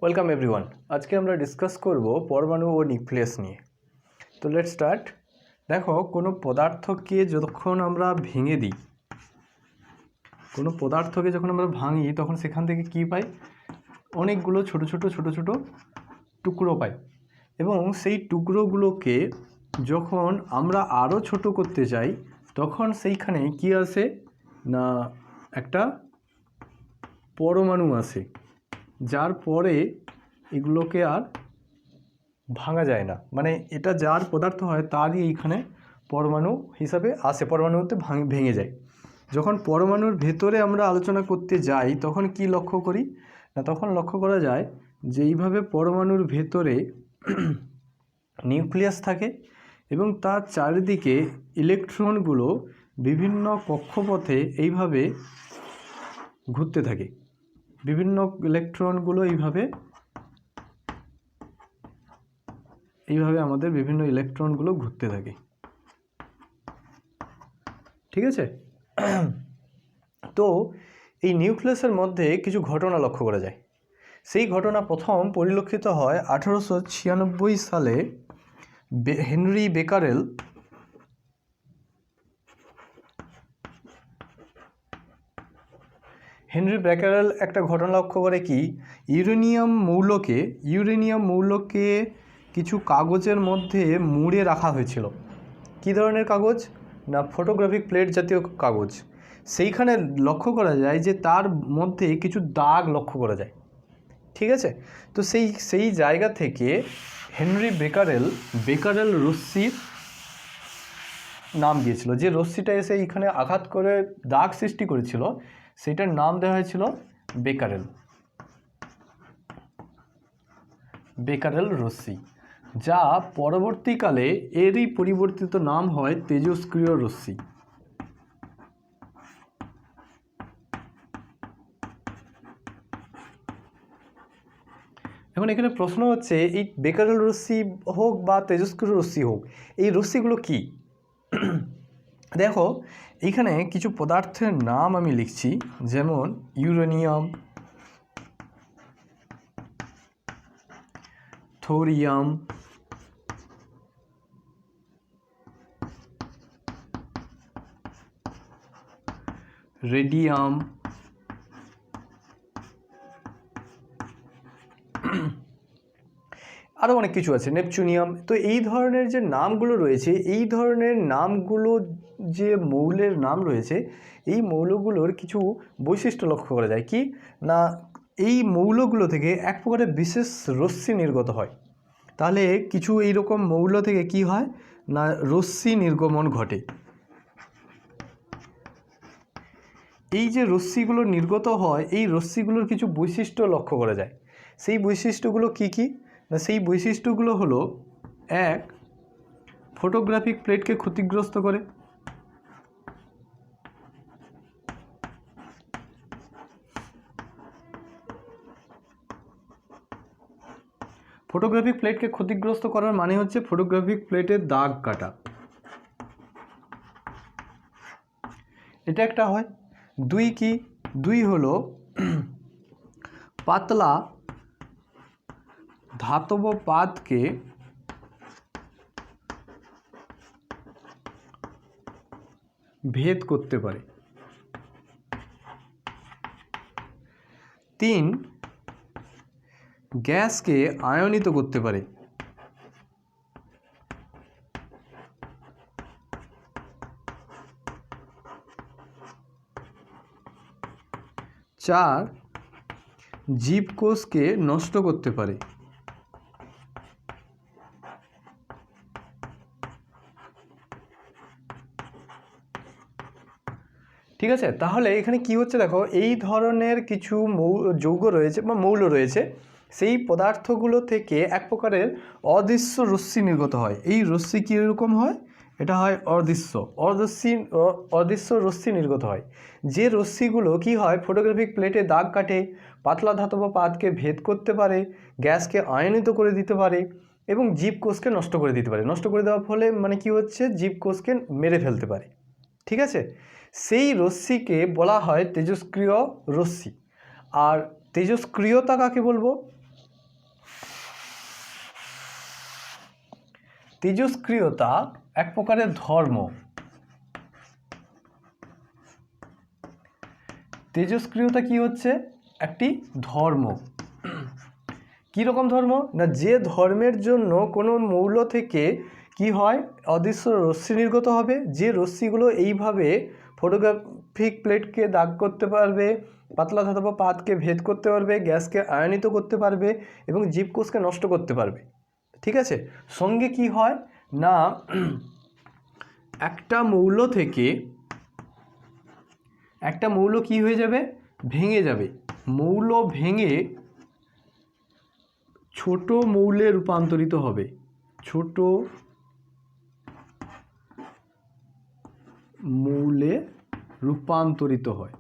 Welcome everyone. আজকে আমরা discuss করব পরমাণু ও নিউক্লিয়াস নিয়ে। তো লেটস স্টার্ট। দেখো, কোনো পদার্থকে যখন আমরা ভেঙে দিই, কোনো পদার্থকে যখন আমরা ভাঙি তখন সেখান থেকে কি পাই? অনেকগুলো ছোট ছোট টুকরো পাই। এবং সেই টুকরোগুলোকে যখন আমরা আরও ছোট করতে চাই তখন সেইখানে কি আসে না, একটা পরমাণু আসে, যার পরে এগুলোকে আর ভাঙা যায় না। মানে এটা যার পদার্থ হয় তারই এইখানে পরমাণু হিসাবে আসে, পরমাণুতে ভেঙে যায়। যখন পরমাণুর ভেতরে আমরা আলোচনা করতে যাই তখন কি লক্ষ্য করি না, তখন লক্ষ্য করা যায় যে এইভাবে পরমাণুর ভেতরে নিউক্লিয়াস থাকে এবং তার চারিদিকে ইলেকট্রনগুলো বিভিন্ন কক্ষপথে এইভাবে ঘুরতে থাকে। বিভিন্ন ইলেকট্রনগুলো এইভাবে আমাদের বিভিন্ন ইলেকট্রনগুলো ঘুরতে থাকে, ঠিক আছে? তো এই নিউক্লিয়াসের মধ্যে কিছু ঘটনা লক্ষ্য করা যায়। সেই ঘটনা প্রথম পরিলক্ষিত হয় 1896 সালে হেনরি বেকারেল একটা ঘটনা লক্ষ্য করে কি, ইউরেনিয়াম মৌলকে কিছু কাগজের মধ্যে মুড়ে রাখা হয়েছিল। কী ধরনের কাগজ না, ফটোগ্রাফিক প্লেট জাতীয় কাগজ। সেইখানে লক্ষ্য করা যায় যে তার মধ্যে কিছু দাগ লক্ষ্য করা যায়, ঠিক আছে? তো সেই জায়গা থেকে হেনরি বেকারেল রশ্মির নাম দিয়েছিল। যে রশ্মিটা এসে এইখানে আঘাত করে দাগ সৃষ্টি করেছিল সেটার নাম দেওয়া হয়েছিল বেকারেল রশ্মি, যা পরবর্তীকালে এরই পরিবর্তিত নাম হয় তেজস্ক্রিয় রশ্মি। এখন এখানে প্রশ্ন হচ্ছে, এই বেকারেল রশ্মি হোক বা তেজস্ক্রিয় রশ্মি হোক, এই রশ্মিগুলো কি? দেখো, এইখানে কিছু পদার্থের নাম আমি লিখছি, যেমন ইউরেনিয়াম, থোরিয়াম, রেডিয়াম, আরও অনেক কিছু আছে, নেপচুনিয়াম। তো এই ধরনের যে নামগুলো রয়েছে, এই ধরনের নামগুলো যে মৌলের নাম রয়েছে, এই মৌলগুলোর কিছু বৈশিষ্ট্য লক্ষ্য করা যায়। কি না, এই মৌলগুলো থেকে এক প্রকারের বিশেষ রশ্মি নির্গত হয়। তাহলে কিছু এইরকম মৌল থেকে কি হয় না, রশ্মি নির্গমন ঘটে। এই যে রশ্মিগুলো নির্গত হয়, এই রশ্মিগুলোর কিছু বৈশিষ্ট্য লক্ষ্য করা যায়। সেই বৈশিষ্ট্যগুলো কি কি না, সেই বৈশিষ্ট্যগুলো হলো, এক, ফটোগ্রাফিক প্লেটকে ক্ষতিগ্রস্ত করে। ফটোগ্রাফিক প্লেটকে ক্ষতিগ্রস্ত করার মানে হচ্ছে ফটোগ্রাফিক প্লেটের দাগ কাটা, এটা একটা হয়। দুই কি, দুই হলো পাতলা ধাতব পাতকে ভেদ করতে পারে। তিন, গ্যাসকে আয়নিত করতে পারে। চার, জীবকোষকে নষ্ট করতে পারে। ঠিক আছে, তাহলে এখানে কি হচ্ছে দেখো, এই ধরনের কিছু যৌগ রয়েছে বা মৌল রয়েছে, সেই পদার্থগুলো থেকে এক প্রকারের অদৃশ্য রশ্মি নির্গত হয়। এই রশ্মি কীরকম হয়? এটা হয় অদৃশ্য রশ্মি নির্গত হয়। যে রশ্মিগুলো কি হয়, ফটোগ্রাফিক প্লেটে দাগ কাটে, পাতলা ধাতব পাতকে ভেদ করতে পারে, গ্যাসকে আয়নিত করে দিতে পারে এবং জীবকোষকে নষ্ট করে দিতে পারে। নষ্ট করে দেওয়ার ফলে মানে কি হচ্ছে, জীবকোষকে মেরে ফেলতে পারে, ঠিক আছে? সেই রশ্মিকে বলা হয় তেজস্ক্রিয় রশ্মি। আর তেজস্ক্রিয়তা কাকে বলবো তেজস্ক্রিয়তা এক প্রকারের ধর্ম। তেজস্ক্রিয়তা কি হচ্ছে? একটি ধর্ম। কি রকম ধর্ম? না যে ধর্মের জন্য কোনো মৌল থেকে কি হয়, অদৃশ্য রশ্মি নির্গত হবে, যে রশ্মিগুলো এইভাবে ফটোগ্রাফিক প্লেটকে দাগ করতে পারবে, পাতলা ধাতব পাতকে ভেদ করতে পারবে, গ্যাসকে আয়নিত করতে পারবে এবং জীবকোষকে নষ্ট করতে পারবে। ঠিক আছে, সঙ্গে কি হয় না একটা মৌল থেকে একটা মৌল কি হয়ে যাবে, ভেঙে যাবে। মৌল ভেঙে ছোট মৌলে রূপান্তরিত হবে, ছোট মৌলে রূপান্তরিত হয়।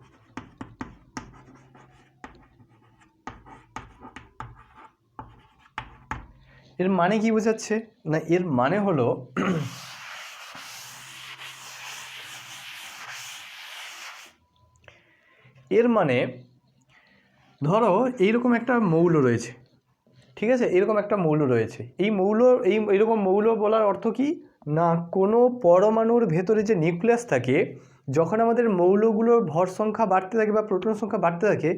এর মানে কি বোঝাচ্ছে? না এর মানে হলো এর মানে ধরো এইরকম একটা মৌল রয়েছে, ঠিক আছে, এরকম একটা মৌল রয়েছে। এইরকম মৌল বলার অর্থ কি না কোনো পরমাণুর ভেতরে যে নিউক্লিয়াস থাকে, যখন আমাদের মৌলগুলোর ভর সংখ্যা বাড়তে থাকে বা প্রোটন সংখ্যা বাড়তে থাকে,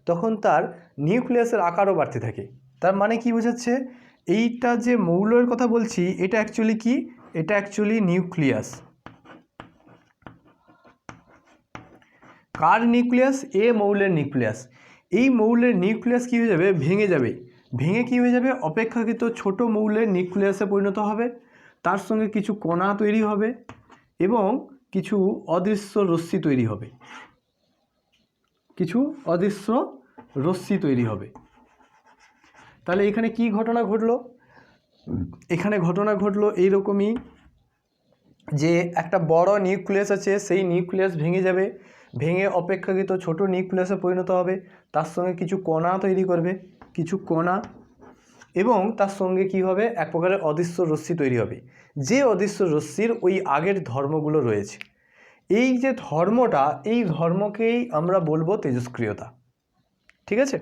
তখন তার নিউক্লিয়াসের আকারও বাড়তে থাকে। তার মানে কি বোঝাচ্ছে? এইটা যে মৌলের কথা বলছি এটা অ্যাকচুয়ালি কি, এটা অ্যাকচুয়ালি নিউক্লিয়াস। কার নিউক্লিয়াস? এ মৌলের নিউক্লিয়াস। এই মৌলের নিউক্লিয়াস কি হয়ে যাবে, ভেঙে যাবে। ভেঙে কি হয়ে যাবে, অপেক্ষাকৃত ছোট মৌলের নিউক্লিয়াসে পরিণত হবে, তার সঙ্গে কিছু কণা তৈরি হবে এবং কিছু অদৃশ্য রশ্মি তৈরি হবে, কিছু অদৃশ্য রশ্মি তৈরি হবে। তাহলে এখানে কি ঘটনা ঘটলো? এখানে ঘটনা ঘটলো এইরকমই যে একটা বড় নিউক্লিয়াস আছে, সেই নিউক্লিয়াস ভেঙে যাবে, ভেঙে অপেক্ষাকৃত ছোট নিউক্লিয়াসে পরিণত হবে, তার সঙ্গে কিছু কণা তৈরি করবে, কিছু কণা, এবং তার সঙ্গে কি হবে, এক প্রকারের অদৃশ্য রশ্মি তৈরি হবে। যে অদৃশ্য রশ্মির ওই আগের ধর্মগুলো রয়েছে, এই যে ধর্মটা, এই ধর্মকেই আমরা বলবো তেজস্ক্রিয়তা। ঠিক আছে,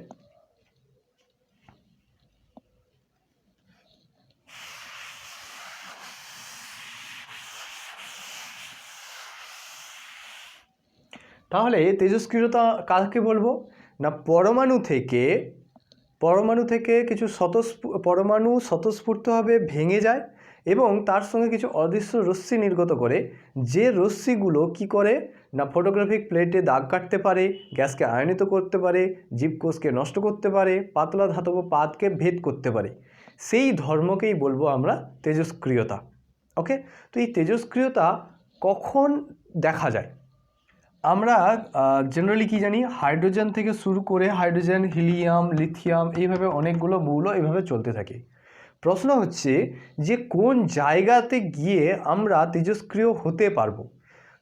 তাহলে তেজস্ক্রিয়তা কাকে বলবো না পরমাণু থেকে কিছু পরমাণু স্বতঃস্ফূর্তভাবে ভেঙে যায় এবং তার সঙ্গে কিছু অদৃশ্য রশ্মি নির্গত করে, যে রশ্মিগুলো কি করে না ফটোগ্রাফিক প্লেটে দাগ কাটতে পারে, গ্যাসকে আয়নিত করতে পারে, জীবকোষকে নষ্ট করতে পারে, পাতলা ধাতব পাতকে ভেদ করতে পারে, সেই ধর্মকেই বলবো আমরা তেজস্ক্রিয়তা। ওকে, তো এই তেজস্ক্রিয়তা কখন দেখা যায়? আমরা জেনারেলি কি জানি, হাইড্রোজেন থেকে শুরু করে হাইড্রোজেন, হিলিয়াম, লিথিয়াম, এইভাবে অনেকগুলো মৌল এইভাবে চলতে থাকে। প্রশ্ন হচ্ছে যে কোন জায়গাতে গিয়ে আমরা তেজস্ক্রিয় হতে পারবো।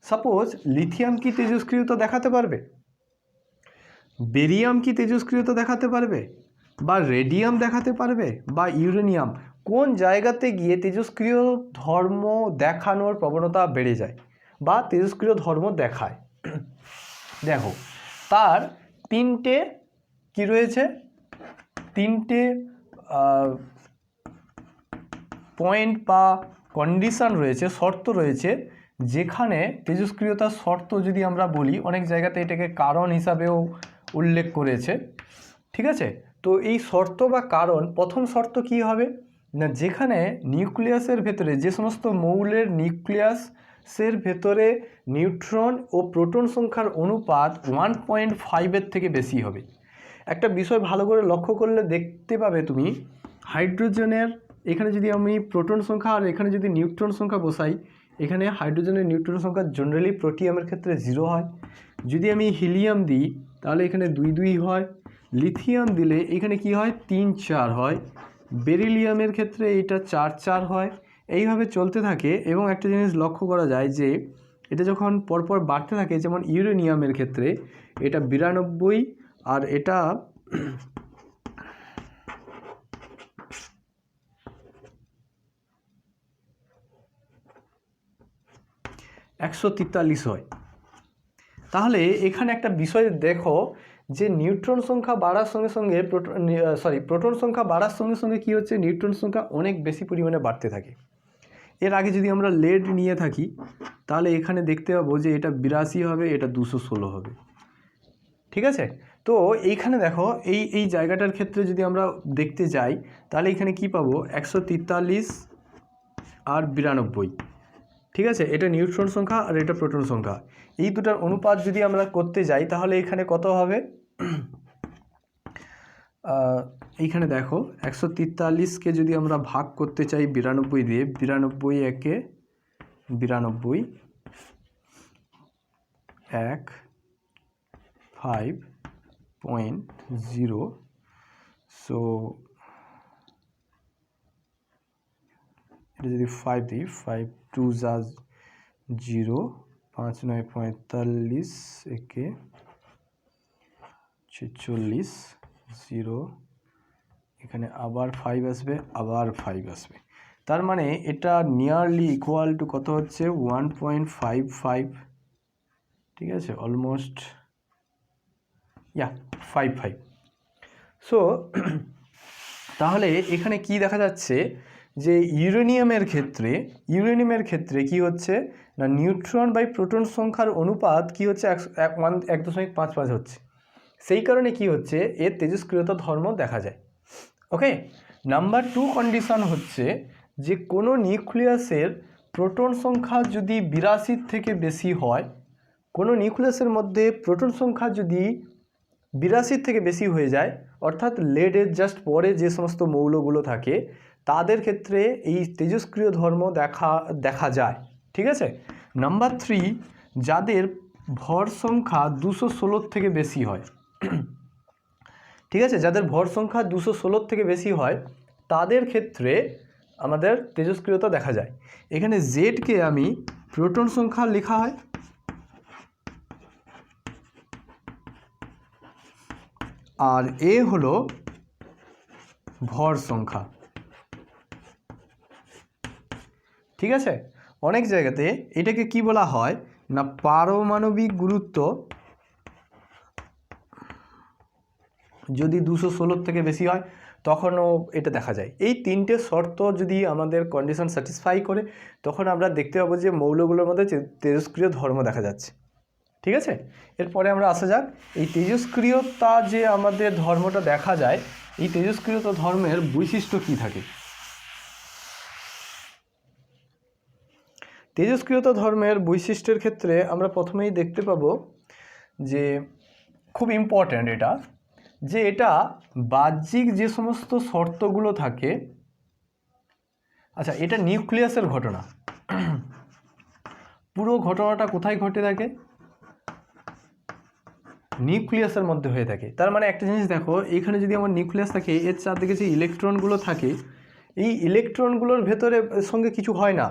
সাপোজ লিথিয়াম কি তেজস্ক্রিয়তা দেখাতে পারবে, বেরিয়াম কি তেজস্ক্রিয়তা দেখাতে পারবে, বা রেডিয়াম দেখাতে পারবে, বা ইউরেনিয়াম? কোন জায়গাতে গিয়ে তেজস্ক্রিয় ধর্ম দেখানোর প্রবণতা বেড়ে যায় বা তেজস্ক্রিয় ধর্ম দেখায়? দেখো তার তিনটে কি রয়েছে, তিনটে পয়েন্ট বা কন্ডিশন রয়েছে, শর্ত রয়েছে, যেখানে তেজস্ক্রিয়তার শর্ত যদি আমরা বলি, অনেক জায়গাতে এটাকে কারণ হিসাবেও উল্লেখ করেছে। ঠিক আছে, তো এই শর্ত বা কারণ, প্রথম শর্ত কি হবে না, যেখানে নিউক্লিয়াসের ভেতরে, যে সমস্ত মৌলের নিউক্লিয়াসের ভেতরে নিউট্রন ও প্রোটন সংখ্যার অনুপাত 1.5-এর থেকে বেশি হবে। একটা বিষয় ভালো করে লক্ষ্য করলে দেখতে পাবে তুমি, হাইড্রোজেনের এখানে যদি আমি প্রোটন সংখ্যা আর এখানে যদি নিউট্রন সংখ্যা বসাই, এখানে হাইড্রোজেনের নিউট্রন সংখ্যা জেনারেলি প্রোটিয়ামের ক্ষেত্রে 0 হয়। যদি আমি হিলিয়াম দিই তাহলে এখানে 2 হয়, লিথিয়াম দিলে এখানে কি হয় 3-4 হয়, বেরিলিয়ামের ক্ষেত্রে এইটা 4-4 হয়, এইভাবে চলতে থাকে। এবং একটা জিনিস লক্ষ্য করা যায় যে এটা যখন পরপর বাড়তে থাকে, যেমন ইউরেনিয়ামের ক্ষেত্রে এটা 92 আর এটা 143 হয়। তাহলে এখানে একটা বিষয় দেখো যে নিউট্রন সংখ্যা বাড়ার সঙ্গে সঙ্গে প্রোটন সংখ্যা বাড়ার সঙ্গে সঙ্গে কী হচ্ছে, নিউট্রন সংখ্যা অনেক বেশি পরিমাণে বাড়তে থাকে। এর আগে যদি আমরা লেড নিয়ে থাকি তাহলে এখানে দেখতে পাবো যে এটা 82 হবে, এটা 216 হবে। ঠিক আছে, তো এইখানে দেখো এই জায়গাটার ক্ষেত্রে যদি আমরা দেখতে যাই তাহলে এখানে কি পাবো 143 আর 92। ঠিক আছে, এটা নিউট্রন সংখ্যা আর এটা প্রোটন সংখ্যা, এই দুটার অনুপাত যদি আমরা করতে যাই তাহলে এখানে কত হবে? এইখানে দেখো 143কে যদি আমরা ভাগ করতে চাই 92 দিয়ে, 92 একে 92 1 5.0, সো এটা যদি 5 দিই, 5 2 যা 0, 5 9 45 একে 46, 0, এখানে আবার 5 আসবে, আবার 5 আসবে, তার মানে এটা নিয়ারলি ইকুয়াল টু কত হচ্ছে 1.55। ঠিক আছে, অলমোস্ট 55। সো তাহলে এখানে কি দেখা যাচ্ছে যে ইউরেনিয়ামের ক্ষেত্রে কি হচ্ছে না, নিউট্রন বাই প্রোটন সংখ্যার অনুপাত কি হচ্ছে 1.55 হচ্ছে। সেই কারণে কি হচ্ছে এর তেজস্ক্রিয়তা ধর্ম দেখা যায়। ওকে, নাম্বার 2 কন্ডিশন হচ্ছে যে কোনো নিউক্লিয়াসের প্রোটন সংখ্যা যদি 82 থেকে বেশি হয়, কোনো নিউক্লিয়াসের মধ্যে প্রোটন সংখ্যা যদি 82 থেকে বেশি হয়ে যায়, অর্থাৎ লেডের জাস্ট পরে যে সমস্ত মৌলগুলো থাকে তাদের ক্ষেত্রে এই তেজস্ক্রিয় ধর্ম দেখা যায়। ঠিক আছে, নাম্বার 3 যাদের ভর সংখ্যা 216 থেকে বেশি হয়, ঠিক আছে, যাদের ভর সংখ্যা 216 থেকে বেশি হয় তাদের ক্ষেত্রে আমাদের তেজস্ক্রিয়তা দেখা যায়। এখানে জেডকে আমি প্রোটন সংখ্যা লেখা হয়, আর এ হলো ভর সংখ্যা। ঠিক আছে, অনেক জায়গাতে এটাকে কি বলা হয় না, পারমাণবিক গুরুত্ব যদি 216 থেকে বেশি হয় তখনও এটা দেখা যায়। এই তিনটে শর্ত যদি আমাদের কন্ডিশন স্যাটিসফাই করে তখন আমরা দেখতে পাবো যে মৌলগুলোর মধ্যে তেজস্ক্রিয় ধর্ম দেখা যাচ্ছে। ঠিক আছে, এরপরে আমরা আসা যাক এই তেজস্ক্রিয়তা যে আমাদের ধর্মটা দেখা যায়, এই তেজস্ক্রিয়তা ধর্মের বৈশিষ্ট্য কি থাকে। তেজস্ক্রিয়তা ধর্মের বৈশিষ্ট্যের ক্ষেত্রে আমরা প্রথমেই দেখতে পাবো যে খুব ইম্পর্ট্যান্ট এটা, যে এটা বাহ্যিক যে সমস্ত শর্তগুলো থাকে। আচ্ছা, এটা নিউক্লিয়াসের ঘটনা, পুরো ঘটনাটা কোথায় ঘটে থাকে? নিউক্লিয়াসের মধ্যে হয়ে থাকে। তার মানে একটা জিনিস দেখো, এখানে যদি আমার নিউক্লিয়াস থাকে, এর চারদিকে যে ইলেকট্রনগুলো থাকে, এই ইলেকট্রনগুলোর ভেতরে সঙ্গে কিছু হয় না,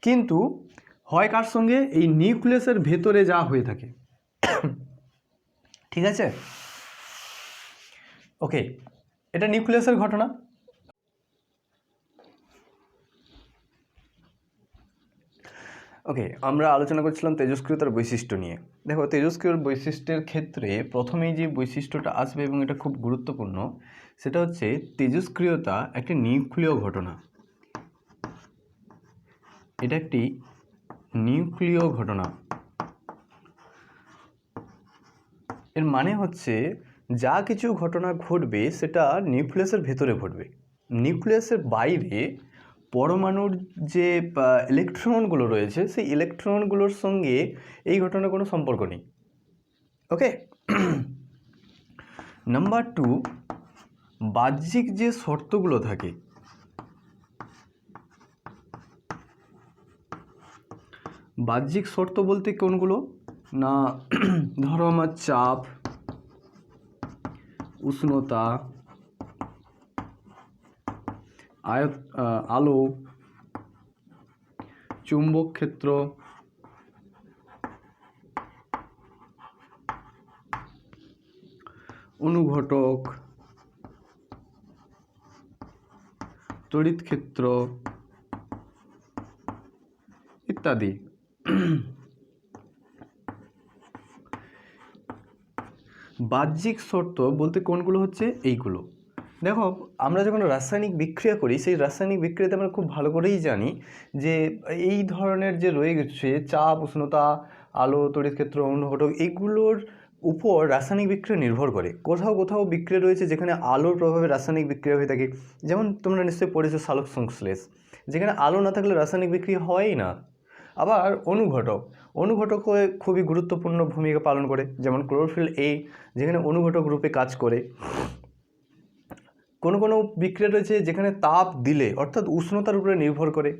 কিন্তু হয় কার সঙ্গে? এই নিউক্লিয়াসের ভেতরে যা হয়ে থাকে। ঠিক আছে, ওকে, এটা নিউক্লিয়াসের ঘটনা। ওকে, আমরা আলোচনা করছিলাম তেজস্ক্রিয়তার বৈশিষ্ট্য নিয়ে। দেখো, তেজস্ক্রিয়র বৈশিষ্ট্যের ক্ষেত্রে প্রথমেই যে বৈশিষ্ট্যটা আসবে এবং এটা খুব গুরুত্বপূর্ণ, সেটা হচ্ছে তেজস্ক্রিয়তা একটি নিউক্লিয় ঘটনা। এটা একটি নিউক্লিয় ঘটনা। এর মানে হচ্ছে যা কিছু ঘটনা ঘটবে সেটা নিউক্লিয়াসের ভেতরে ঘটবে। নিউক্লিয়াসের বাইরে পরমাণুর যে ইলেকট্রনগুলো রয়েছে সেই ইলেকট্রনগুলোর সঙ্গে এই ঘটনার কোনো সম্পর্ক নেই। ওকে, নাম্বার 2, বাহ্যিক যে শর্তগুলো থাকে, বাহ্যিক শর্ত বলতে কোনগুলো না, ধরো আমার চাপ, উষ্ণতা, আলো, চুম্বক ক্ষেত্র, অনুঘটক, তড়িৎ ক্ষেত্র ইত্যাদি। বাহ্যিক শর্ত বলতে কোনগুলো হচ্ছে এইগুলো। দেখো আমরা যখন রাসায়নিক বিক্রিয়া করি সেই রাসায়নিক বিক্রিয়াতে আমরা খুব ভালো করেই জানি যে এই ধরনের যে রয়েছে চাপ, উষ্ণতা, আলো, তড়িৎক্ষেত্র, অনুঘটক, এগুলোর উপর রাসায়নিক বিক্রিয়া নির্ভর করে। কোথাও কোথাও বিক্রিয়া রয়েছে যেখানে আলোর প্রভাবে রাসায়নিক বিক্রিয়া হয়ে থাকে, যেমন তোমরা নিশ্চয়ই পড়েছো সালোক সংশ্লেষ, যেখানে আলো না থাকলে রাসায়নিক বিক্রিয়া হয়ই না। আবার অনুঘটক, অনুঘটক খুবই গুরুত্বপূর্ণ ভূমিকা পালন করে, যেমন ক্লোরোফিল এ, যেখানে অনুঘটক রূপে কাজ করে। কোনো কোনো বিক্রিয়া রয়েছে যেখানে তাপ দিলে, অর্থাৎ উষ্ণতার উপরে নির্ভর করে,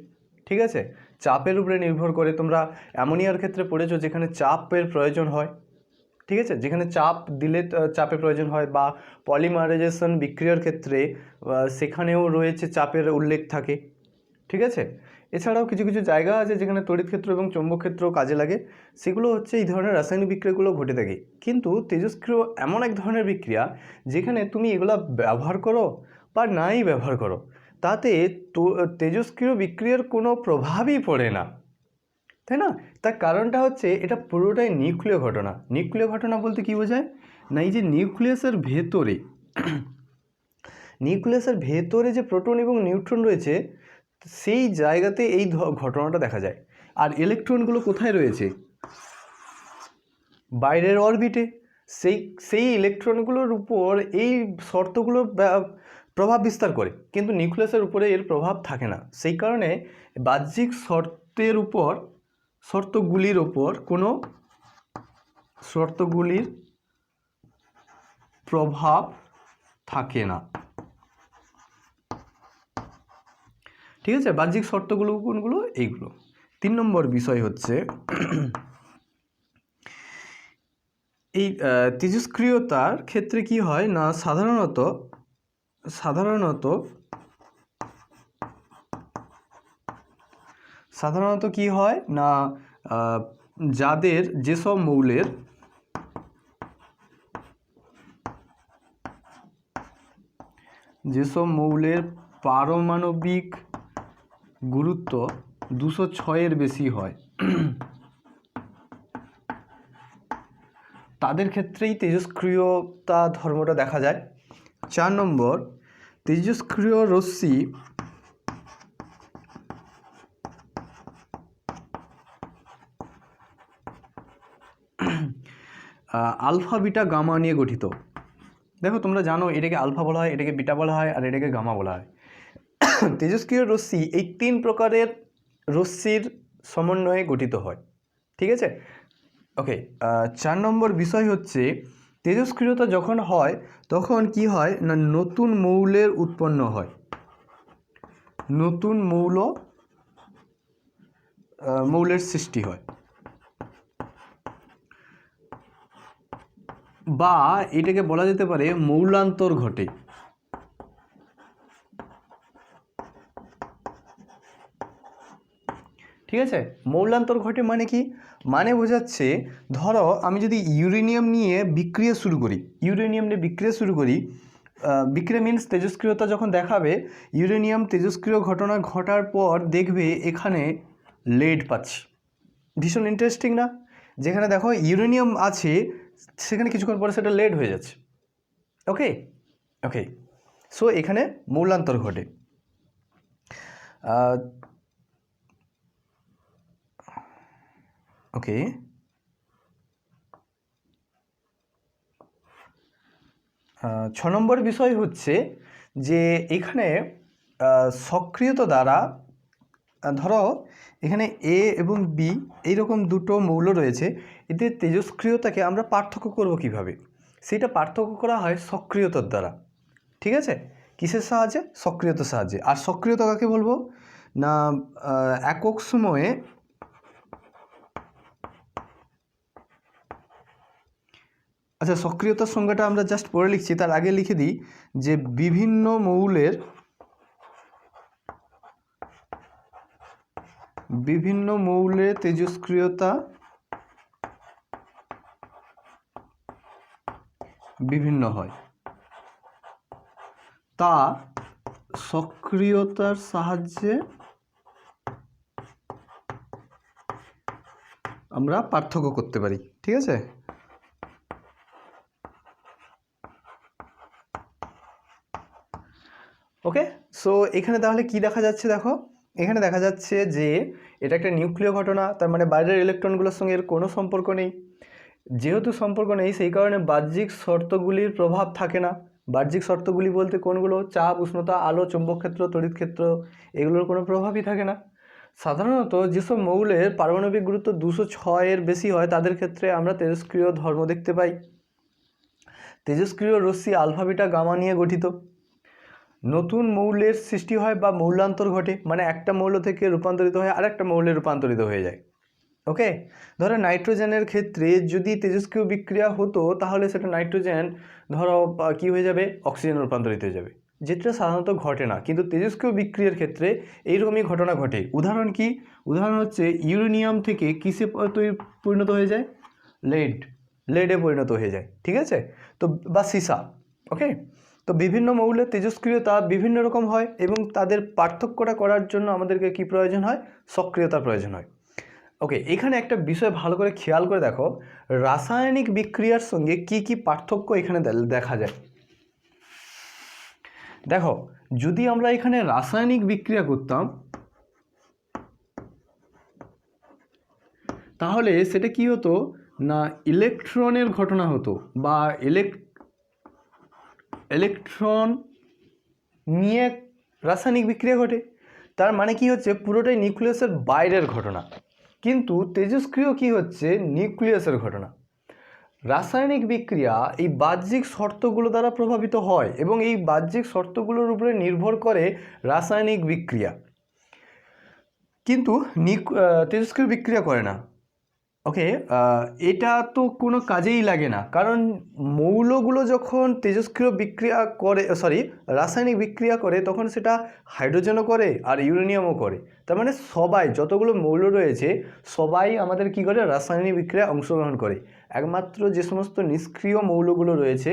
ঠিক আছে, চাপের উপরে নির্ভর করে। তোমরা অ্যামোনিয়ার ক্ষেত্রে পড়েছো যেখানে চাপের প্রয়োজন হয়, ঠিক আছে, যেখানে চাপ দিলে চাপের প্রয়োজন হয়। বা পলিমারাইজেশন বিক্রিয়ার ক্ষেত্রে সেখানেও রয়েছে চাপের উল্লেখ থাকে, ঠিক আছে। এছাড়াও কিছু কিছু জায়গা আছে যেখানে তড়িৎক্ষেত্র এবং চৌম্বকক্ষেত্র কাজে লাগে, সেগুলো হচ্ছে এই ধরনের রাসায়নিক বিক্রিয়াগুলো ঘটে থাকে। কিন্তু তেজস্ক্রিয় এমন এক ধরনের বিক্রিয়া যেখানে তুমি এগুলো ব্যবহার করো বা নাই ব্যবহার করো, তাতে তেজস্ক্রিয় বিক্রিয়ার কোনো প্রভাবই পড়ে না, তাই না? তার কারণটা হচ্ছে এটা পুরোটাই নিউক্লিয় ঘটনা। নিউক্লিয় ঘটনা বলতে কী বোঝায় না, এই যে নিউক্লিয়াসের ভেতরে যে প্রোটন এবং নিউট্রন রয়েছে সেই জায়গাতে এই ঘটনাটা দেখা যায়। আর ইলেকট্রনগুলো কোথায় রয়েছে? বাইরের অরবিটে। সেই ইলেকট্রনগুলোর উপর এই শর্তগুলো প্রভাব বিস্তার করে, কিন্তু নিউক্লিয়াসের উপরে এর প্রভাব থাকে না। সেই কারণে বাহ্যিক শর্তগুলির ওপর কোনো শর্তগুলির প্রভাব থাকে না, ঠিক আছে। বাহ্যিক শর্তগুলো কোনগুলো? এইগুলো। 3 নম্বর বিষয় হচ্ছে এই তেজস্ক্রিয়তার ক্ষেত্রে কি হয় না, সাধারণত কি হয় না, যাদের যেসব মৌলের পারমাণবিক গুরুত্ব 206-এর বেশি হয় তাদের ক্ষেত্রেই তেজস্ক্রিয়তা ধর্মটা দেখা যায়। 4 নম্বর, তেজস্ক্রিয় রশ্মি আলফা, বিটা, গামা নিয়ে গঠিত। দেখো তোমরা জানো এটাকে আলফা বলা হয়, এটাকে বিটা বলা হয়, আর এটাকে গামা বলা হয়। তেজস্ক্রিয় রশ্মি এই 3 প্রকারের রশ্মির সমন্বয়ে গঠিত হয়, ঠিক আছে। ওকে, 4 নম্বর বিষয় হচ্ছে তেজস্ক্রিয়তা যখন হয় তখন কি হয় না, নতুন মৌলের উৎপন্ন হয়, নতুন মৌলের সৃষ্টি হয়, বা এটাকে বলা যেতে পারে মৌলান্তর ঘটে। ঠিক আছে, মৌলান্তর ঘটে মানে কি? মানে বোঝাচ্ছে, ধরো আমি যদি ইউরেনিয়াম নিয়ে বিক্রিয়া শুরু করি, বিক্রিয়া মিন্স তেজস্ক্রিয়তা যখন দেখাবে, ইউরেনিয়াম তেজস্ক্রিয় ঘটনা ঘটার পর দেখবে এখানে লেড পাচ্ছি। ভীষণ ইন্টারেস্টিং না? যেখানে দেখো ইউরেনিয়াম আছে সেখানে কিছুক্ষণ পরে সেটা লেড হয়ে যাচ্ছে। ওকে, সো এখানে মৌলান্তর ঘটে। ওকে, 6 নম্বর বিষয় হচ্ছে যে এখানে সক্রিয়তা দ্বারা, ধরো এখানে এ এবং বি এইরকম দুটো মৌল রয়েছে, এদের তেজস্ক্রিয়তাকে আমরা পার্থক্য করব কিভাবে? সেটা পার্থক্য করা হয় সক্রিয়তার দ্বারা, ঠিক আছে। কিসের সাহায্যে? সক্রিয়তার সাহায্যে। আর সক্রিয়তা কাকে বলবো না, একক সময়ে আচ্ছা, সক্রিয়তার সংজ্ঞাটা আমরা জাস্ট পরে লিখছি, তার আগে লিখে দিই যে বিভিন্ন মৌলের তেজস্ক্রিয়তা বিভিন্ন হয়, তা সক্রিয়তার সাহায্যে আমরা পার্থক্য করতে পারি, ঠিক আছে। ওকে, সো এখানে তাহলে কি দেখা যাচ্ছে, দেখো এখানে দেখা যাচ্ছে যে এটা একটা নিউক্লিয় ঘটনা, তার মানে বাইরের ইলেকট্রনগুলোর সঙ্গে এর কোনো সম্পর্ক নেই। যেহেতু সম্পর্ক নেই সেই কারণে বাহ্যিক শর্তগুলির প্রভাব থাকে না। বাহ্যিক শর্তগুলি বলতে কোনগুলো? চাপ, উষ্ণতা, আলো, চৌম্বক ক্ষেত্র, তড়িৎ ক্ষেত্র, এগুলোর কোনো প্রভাবই থাকে না। সাধারণত যেসব মৌলের পারমাণবিক গুরুত্ব 206-এর বেশি হয় তাদের ক্ষেত্রে আমরা তেজস্ক্রিয় ধর্ম দেখতে পাই। তেজস্ক্রিয় রশ্মি আলফা, বিটা, গামা নিয়ে গঠিত। নতুন মৌলের সৃষ্টি হয় বা মৌলান্তর ঘটে, মানে একটা মৌল থেকে রূপান্তরিত হয়ে আরেকটা মৌলে রূপান্তরিত হয়ে যায়। ওকে, ধরো নাইট্রোজেনের ক্ষেত্রে যদি তেজস্ক্রিয় বিক্রিয়া হতো তাহলে সেটা নাইট্রোজেন ধরো কী হয়ে যাবে? অক্সিজেনে রূপান্তরিত হয়ে যাবে, যেটা সাধারণত ঘটে না। কিন্তু তেজস্ক্রিয় বিক্রিয়ার ক্ষেত্রে এইরকমই ঘটনা ঘটে। উদাহরণ কি? উদাহরণ হচ্ছে ইউরেনিয়াম থেকে কিসে পরিণত হয়ে যায়? লেডে পরিণত হয়ে যায়, ঠিক আছে? তো বা সীসা। ওকে, তো বিভিন্ন মৌলের তেজস্ক্রিয়তা বিভিন্ন রকম হয় এবং তাদের পার্থক্যটা করার জন্য আমাদেরকে কি প্রয়োজন হয়? সক্রিয়তার প্রয়োজন হয়। ওকে, এখানে একটা বিষয় ভালো করে খেয়াল করে দেখো, রাসায়নিক বিক্রিয়ার সঙ্গে কি কি পার্থক্য এখানে দেখা যায়। দেখো, যদি আমরা এখানে রাসায়নিক বিক্রিয়া করতাম তাহলে সেটা কি হতো না, ইলেকট্রনের ঘটনা হতো বা ইলেকট্রন নিয়ে রাসায়নিক বিক্রিয়া ঘটে। তার মানে কি হচ্ছে? পুরোটাই নিউক্লিয়াসের বাইরের ঘটনা। কিন্তু তেজস্ক্রিয় কি হচ্ছে? নিউক্লিয়াসের ঘটনা। রাসায়নিক বিক্রিয়া এই বাহ্যিক শর্তগুলো দ্বারা প্রভাবিত হয় এবং এই বাহ্যিক শর্তগুলোর উপরে নির্ভর করে রাসায়নিক বিক্রিয়া, কিন্তু তেজস্ক্রিয় বিক্রিয়া করে না। ওকে, এটা তো কোনো কাজেই লাগে না, কারণ মৌলগুলো যখন তেজস্ক্রিয় বিক্রিয়া করে, রাসায়নিক বিক্রিয়া করে, তখন সেটা হাইড্রোজেনও করে আর ইউরেনিয়ামও করে। তার মানে সবাই, যতগুলো মৌল রয়েছে সবাই আমাদের কি করে? রাসায়নিক বিক্রিয়ায় অংশগ্রহণ করে। একমাত্র যে সমস্ত নিষ্ক্রিয় মৌলগুলো রয়েছে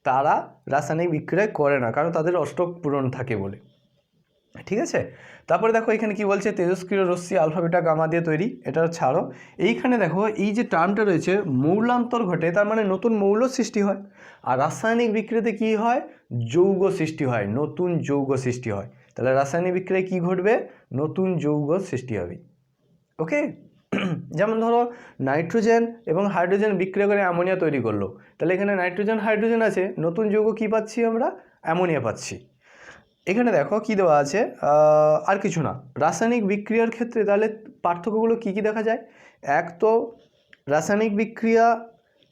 তারা রাসায়নিক বিক্রিয়া করে না, কারণ তাদের অষ্টক পূরণ থাকে বলে। ঠিক আছে, তারপরে দেখো এখানে কি বলছে? তেজস্ক্রিয় রশ্মি আলফা, বিটা, গামা দিয়ে তৈরি। এটা ছাড়ো, এইখানে দেখো এই যে টার্মটা রয়েছে মৌলান্তর ঘটে, তার মানে নতুন মৌল সৃষ্টি হয়। আর রাসায়নিক বিক্রিয়াতে কি হয়? যৌগ সৃষ্টি হয়, নতুন যৌগ সৃষ্টি হয়। তাহলে রাসায়নিক বিক্রিয়ায় কি ঘটবে? নতুন যৌগ সৃষ্টি হবে। ওকে, যেমন ধরো নাইট্রোজেন এবং হাইড্রোজেন বিক্রিয়া করে অ্যামোনিয়া তৈরি করলো, তাহলে এখানে নাইট্রোজেন হাইড্রোজেন আছে, নতুন যৌগ কি পাচ্ছি আমরা? অ্যামোনিয়া পাচ্ছি। এখানে দেখো কি দেওয়া আছে, আর কিছু না। রাসায়নিক বিক্রিয়ার ক্ষেত্রে তাহলে পার্থক্যগুলো কি কি দেখা যায়? এক তো রাসায়নিক বিক্রিয়া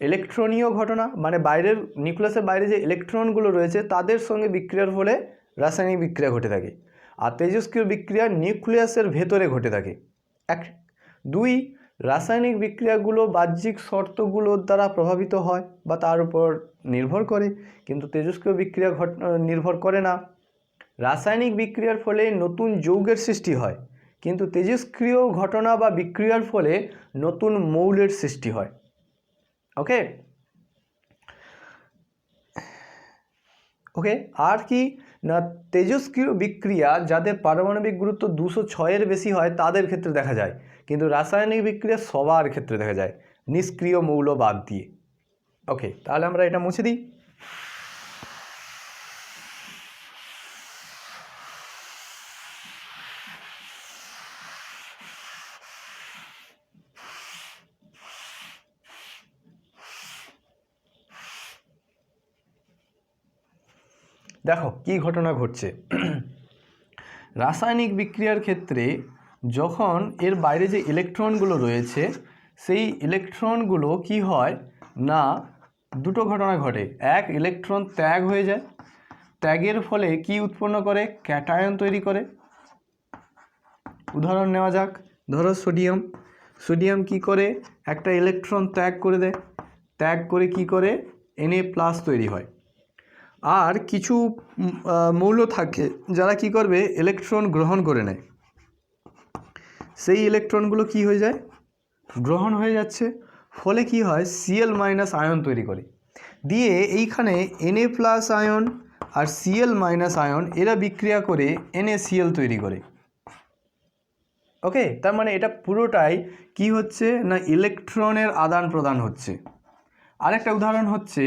ইলেকট্রনীয় ঘটনা, মানে বাইরের নিউক্লিয়াসের বাইরে যে ইলেকট্রনগুলো রয়েছে তাদের সঙ্গে বিক্রিয়ার ফলে রাসায়নিক বিক্রিয়া ঘটে থাকে। আর তেজস্ক্রিয় বিক্রিয়া নিউক্লিয়াসের ভেতরে ঘটে থাকে। এক। দুই, রাসায়নিক বিক্রিয়াগুলো বাহ্যিক শর্তগুলোর দ্বারা প্রভাবিত হয় বা তার উপর নির্ভর করে, কিন্তু তেজস্ক্রিয় বিক্রিয়া নির্ভর করে না। রাসায়নিক বিক্রিয়ার ফলে নতুন যৌগের সৃষ্টি হয়, কিন্তু তেজস্ক্রিয় ঘটনা বা বিক্রিয়ার ফলে নতুন মৌলের সৃষ্টি হয়। ওকে ওকে, আর কি না, তেজস্ক্রিয় বিক্রিয়া যাদের পারমাণবিক গুরুত্ব 206-এর বেশি হয় তাদের ক্ষেত্রে দেখা যায়, কিন্তু রাসায়নিক বিক্রিয়া সবার ক্ষেত্রে দেখা যায়, নিষ্ক্রিয় মৌল বাদ দিয়ে। ওকে, তাহলে আমরা এটা মুছে দিই। দেখো কি ঘটনা ঘটছে। রাসায়নিক বিক্রিয়ার ক্ষেত্রে যখন এর বাইরে যে ইলেকট্রনগুলো রয়েছে সেই ইলেকট্রনগুলো কি হয় না, দুটো ঘটনা ঘটে। এক, ইলেকট্রন ত্যাগ হয়ে যায়, ত্যাগের ফলে কি উৎপন্ন করে? ক্যাটায়ন তৈরি করে। উদাহরণ নেওয়া যাক, ধরো সোডিয়াম কি করে? একটা ইলেকট্রন ত্যাগ করে দেয়, ত্যাগ করে কি করে? Na+ তৈরি হয়। আর কিছু মৌল থাকে যারা কি করবে? ইলেকট্রন গ্রহণ করে নেয়, সেই ইলেকট্রনগুলো কি হয়ে যায়? গ্রহণ হয়ে যাচ্ছে, ফলে কি হয়? Cl- আয়ন তৈরি করে, দিয়ে এইখানে Na+ আয়ন আর Cl- আয়ন এরা বিক্রিয়া করে NaCl তৈরি করে। ওকে, তার মানে এটা পুরোটাই কি হচ্ছে না, ইলেকট্রনের আদান প্রদান হচ্ছে। আরেকটা উদাহরণ হচ্ছে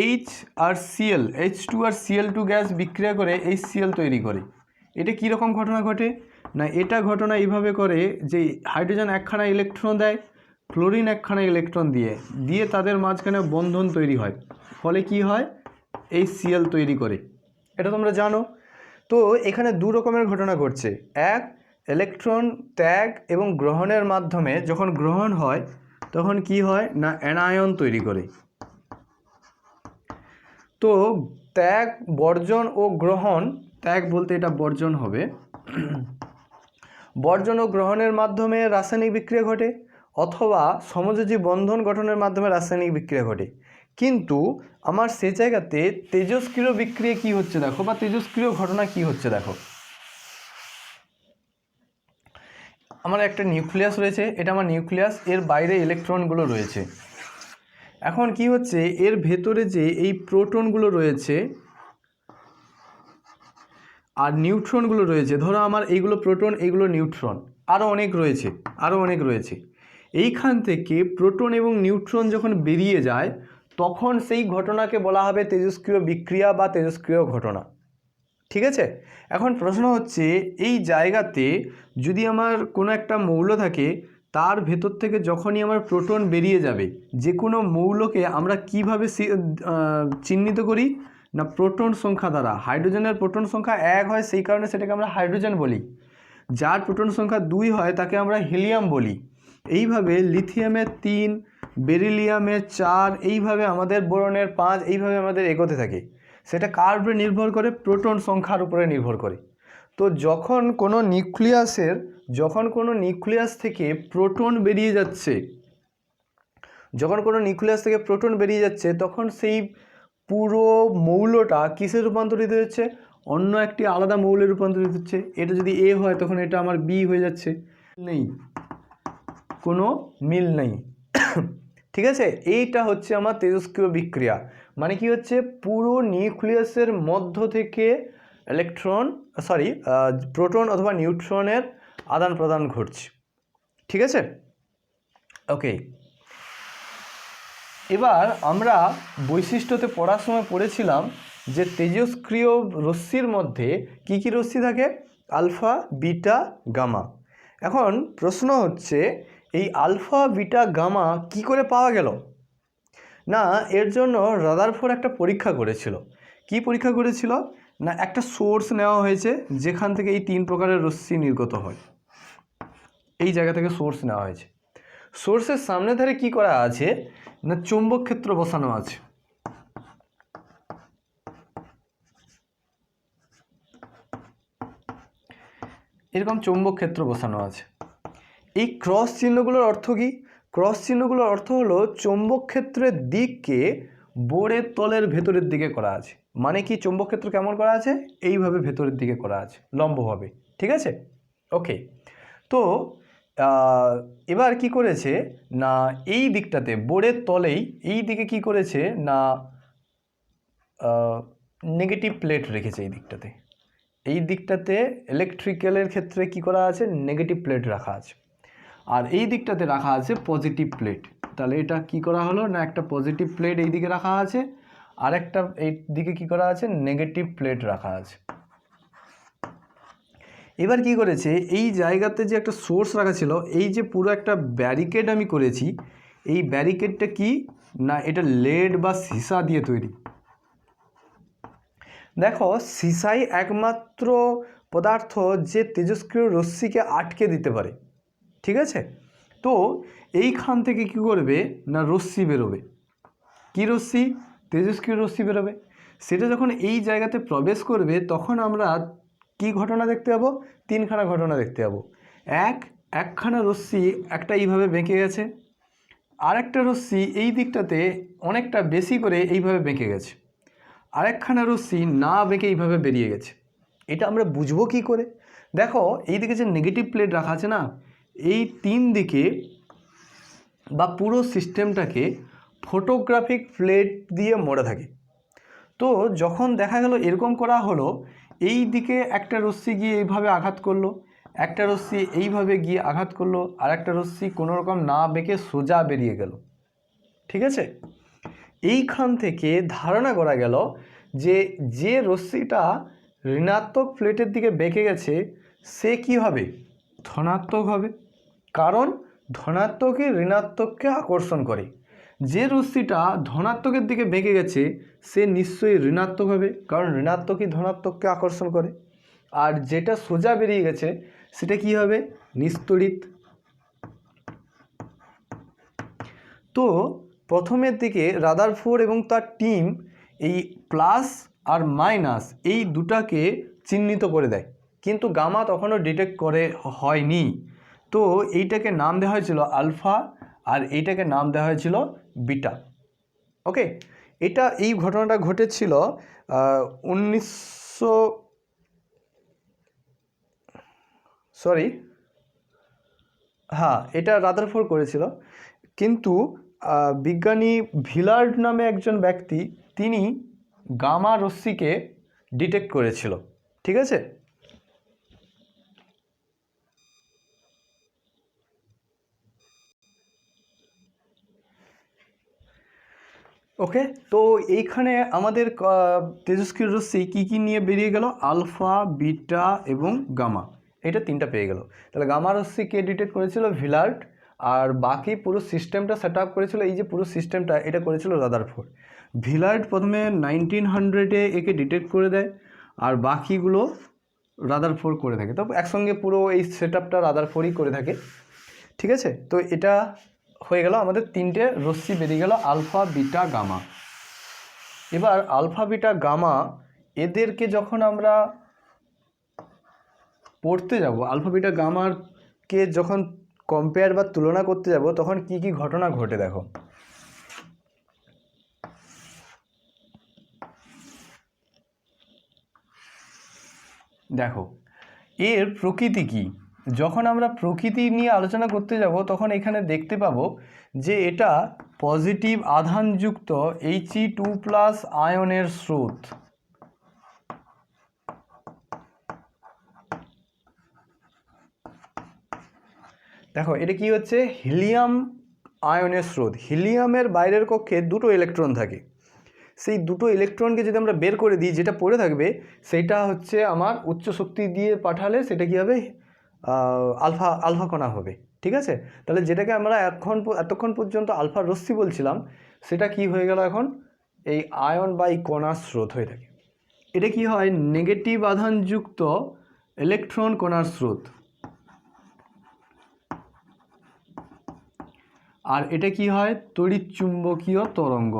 এইচ আর সিএল, H2 আর Cl2 গ্যাস বিক্রিয়া করে HCl তৈরি করে। এটা কী রকম ঘটনা ঘটে না, এটা ঘটনা এইভাবে করে যে হাইড্রোজেন একখানা ইলেকট্রন দেয়, ক্লোরিন একখানা ইলেকট্রন দিয়ে তাদের মাঝখানে বন্ধন তৈরি হয়, ফলে কি হয় HCl তৈরি করে। এটা তোমরা জানো। তো এখানে দু রকমের ঘটনা ঘটছে। এক, ইলেকট্রন ত্যাগ এবং গ্রহণের মাধ্যমে যখন গ্রহণ হয় তখন কি হয় না অ্যানায়ন তৈরি করে। তো ত্যাগ, বর্জন ও গ্রহণ, ত্যাগ বলতে এটা বর্জন হবে, বর্জন ও গ্রহণের মাধ্যমে রাসায়নিক বিক্রিয়া ঘটে, অথবা সমযোজী বন্ধন গঠনের মাধ্যমে রাসায়নিক বিক্রিয়া ঘটে। কিন্তু আমার সে জায়গাতে তেজস্ক্রিয় বিক্রিয়া কি হচ্ছে দেখো, বা তেজস্ক্রিয় ঘটনা কি হচ্ছে দেখো। আমার একটা নিউক্লিয়াস রয়েছে, এটা আমার নিউক্লিয়াস, এর বাইরে ইলেকট্রনগুলো রয়েছে। এখন কি হচ্ছে, এর ভেতরে যে এই প্রোটনগুলো রয়েছে আর নিউট্রনগুলো রয়েছে, ধরো আমার এইগুলো প্রোটন, এইগুলো নিউট্রন, আরও অনেক রয়েছে। এইখান থেকে প্রোটন এবং নিউট্রন যখন বেরিয়ে যায় তখন সেই ঘটনাকে বলা হবে তেজস্ক্রিয় বিক্রিয়া বা তেজস্ক্রিয় ঘটনা। ঠিক আছে। এখন প্রশ্ন হচ্ছে, এই জায়গাতে যদি আমার কোনো একটা মৌল থাকে, তার ভেতর থেকে যখনই আমার প্রোটন বেরিয়ে যাবে, যে কোনো মৌলকে আমরা কিভাবে চিহ্নিত করি না প্রোটন সংখ্যা দ্বারা। হাইড্রোজেনের প্রোটন সংখ্যা 1 হয়, সেই কারণে সেটাকে আমরা হাইড্রোজেন বলি। যার প্রোটন সংখ্যা 2 হয় তাকে আমরা হিলিয়াম বলি। এইভাবে লিথিয়ামের 3, বেরিলিয়ামের 4, এইভাবে আমাদের বোরনের 5, এইভাবে আমাদের এগোতে থাকে। সেটা কার উপরে নির্ভর করে? প্রোটন সংখ্যার উপরে নির্ভর করে। তো যখন কোনো নিউক্লিয়াস থেকে প্রোটন বেরিয়ে যাচ্ছে, তখন সেই পুরো মৌলটা কিসে রূপান্তরিত হচ্ছে? অন্য একটি আলাদা মৌলে রূপান্তরিত হচ্ছে। এটা যদি A হয় তখন এটা আমার B হয়ে যাচ্ছে। কোনো মিল নেই। ঠিক আছে, এইটা হচ্ছে আমার তেজস্ক্রিয় বিক্রিয়া। মানে কি হচ্ছে, পুরো নিউক্লিয়াসের মধ্য থেকে প্রোটন অথবা নিউট্রনের আদান প্রদান ঘটছে। ঠিক আছে, ওকে। এবার আমরা বৈশিষ্ট্যতে পড়ার সময় পড়েছিলাম যে তেজস্ক্রিয় রশ্মির মধ্যে কি কি রশ্মি থাকে? Alpha, beta, gamma. এখন প্রশ্ন হচ্ছে, এই আলফা, বিটা, গামা কি করে পাওয়া গেল? না, এর জন্য রাদারফোর্ড একটা পরীক্ষা করেছিল। কি পরীক্ষা করেছিল না, একটা সোর্স নেওয়া হয়েছে যেখান থেকে এই 3 প্রকারের রশ্মি নির্গত হয়। এই জায়গা থেকে সোর্স নেওয়া হয়েছে। সোর্সের সামনে ধারে কি করা আছে না চৌম্বক ক্ষেত্র বসানো আছে। এরকম চৌম্বক ক্ষেত্র বসানো আছে। এই ক্রস চিহ্নগুলোর অর্থ কি? ক্রস চিহ্নগুলোর অর্থ হলো চৌম্বক ক্ষেত্রের দিককে বোর্ডের তলের ভেতরের দিকে করা আছে। মানে কি, চৌম্বক ক্ষেত্র কেমন করা আছে? এইভাবে ভেতরের দিকে করা আছে, লম্বভাবে। ঠিক আছে, ওকে। তো এবার কি করেছে না, এই দিকটাতে বোর্ডের তলেই এই দিকে কি করেছে না নেগেটিভ প্লেট রেখেছে। এই দিকটাতে ইলেকট্রিক্যালের ক্ষেত্রে কি করা আছে? নেগেটিভ প্লেট রাখা আছে। আর এই দিকটাতে রাখা আছে পজিটিভ প্লেট। তাহলে এটা কি করা হলো না, একটা পজিটিভ প্লেট এই দিকে রাখা আছে, আর একটা এই দিকে কি করা আছে? নেগেটিভ প্লেট রাখা আছে। এবার কি করেছে, এই জায়গাতে যে একটা সোর্স রাখা ছিল, এই যে পুরো একটা ব্যারিকেড আমি করেছি, এই ব্যারিকেডটা কি না, এটা লেড বা সীসা দিয়ে তৈরি। দেখো, সীসাই একমাত্র পদার্থ যে তেজস্ক্রিয় রশ্মিকে আটকে দিতে পারে। ঠিক আছে, তো এইখান থেকে কি করবে না রশ্মি বেরোবে। কি রশ্মি? তেজস্ক্রিয় রশ্মি বেরোবে। সেটা যখন এই জায়গাতে প্রবেশ করবে তখন আমরা কি ঘটনা দেখতে পাবো? 3খানা ঘটনা দেখতে পাবো। একখানা রশ্মি একটা এইভাবে বেঁকে গেছে, আরেকটা রশ্মি এই দিকটাতে অনেকটা বেশি করে এইভাবে বেঁকে গেছে, আরেকখানা রশ্মি না বেঁকে এইভাবে বেরিয়ে গেছে। এটা আমরা বুঝবো কি করে? দেখো, এই দিকে যে নেগেটিভ প্লেট রাখা আছে না, এই 3 দিকে বা পুরো সিস্টেমটাকে ফটোগ্রাফিক প্লেট দিয়ে মোড়া থাকে। তো যখন দেখা গেল এরকম করা হলো, এই দিকে একটা রশ্মি গিয়ে এইভাবে আঘাত করলো, একটা রশ্মি এইভাবে গিয়ে আঘাত করলো, আর একটা রশ্মি কোনোরকম না বেঁকে সোজা বেরিয়ে গেল। ঠিক আছে, এইখান থেকে ধারণা করা গেল যে যে রশ্মিটা ঋণাত্মক প্লেটের দিকে বেঁকে গেছে সে কি হবে, ধনাত্মক হবে, কারণ ধনাত্মকই ঋণাত্মককে আকর্ষণ করে। যে রশ্মিটা ধনাত্মকের দিকে বেঁকে গেছে সে নিশ্চয়ই ঋণাত্মক হবে, কারণ ঋণাত্মকই ধনাত্মককে আকর্ষণ করে। আর যেটা সোজা বেরিয়ে গেছে সেটা কি হবে, নিস্তড়িত। তো প্রথমের দিকে রাদারফোর্ড এবং তার টিম এই প্লাস আর মাইনাস এই দুটাকে চিহ্নিত করে দেয়, কিন্তু গামা তখনও ডিটেক্ট করে হয়নি। তো এইটাকে নাম দেওয়া হয়েছিল আলফা আর এইটাকে নাম দেওয়া হয়েছিল বিটা। ওকে, এই ঘটনাটা ঘটেছিল 1900 এটা রাদারফোর্ড করেছিল, কিন্তু বিজ্ঞানী ভিলার্ড নামে একজন ব্যক্তি তিনি গামা রশ্মিকে ডিটেক্ট করেছিল। ঠিক আছে, ওকে। তো এইখানে আমাদের তেজস্ক্রিয় রশ্মি কী কী নিয়ে বেরিয়ে গেল, আলফা, বিটা এবং গামা, এটা তিনটা পেয়ে গেল। তাহলে গামা রশ্মি কে ডিটেক্ট করেছিল, ভিলার্ড। আর বাকি পুরো সিস্টেমটা সেট আপ করেছিল, এই যে পুরো সিস্টেমটা এটা করেছিল রাদারফোর্ড। ভিলার্ড প্রথমে 1900-এ একে ডিটেক্ট করে দেয়, আর বাকিগুলো রাদারফোর্ড করে থাকে। তো একসঙ্গে পুরো এই সেট আপটা রাদারফোর্ডই করে থাকে। ঠিক আছে, তো এটা হয়ে গেল আমাদের তিনটে রশ্মি বেরিয়ে গেল, আলফা, বিটা, গামা। এবার আলফা, বিটা, গামা এদেরকে যখন আমরা পড়তে যাব, আলফা, বিটা, গামারকে যখন কম্পেয়ার বা তুলনা করতে যাব, তখন কি কি ঘটনা ঘটে দেখো। দেখো এর প্রকৃতি কি, যখন আমরা প্রকৃতি নিয়ে আলোচনা করতে যাব তখন এখানে দেখতে পাবো যে এটা পজিটিভ আধানযুক্ত He2+ আয়নের স্রোত। দেখো এটা কি হচ্ছে, হিলিয়াম আয়নের স্রোত। হিলিয়ামের বাইরের কক্ষে দুটো ইলেকট্রন থাকে, সেই দুটো ইলেকট্রনকে যদি আমরা বের করে দিই, যেটা পড়ে থাকবে সেটা হচ্ছে আমার উচ্চ শক্তি দিয়ে পাঠালে সেটা কী হবে, আলফা কণা হবে। ঠিক আছে, তাহলে যেটাকে আমরা এতক্ষণ পর্যন্ত আলফা রশ্মি বলছিলাম সেটা কি হয়ে গেল, এখন এই আয়ন বা এই কণার স্রোত হয়ে থাকে। এটা কি হয়, নেগেটিভ আধানযুক্ত ইলেকট্রন কণার স্রোত। আর এটা কি হয়, তড়িৎচুম্বকীয় তরঙ্গ।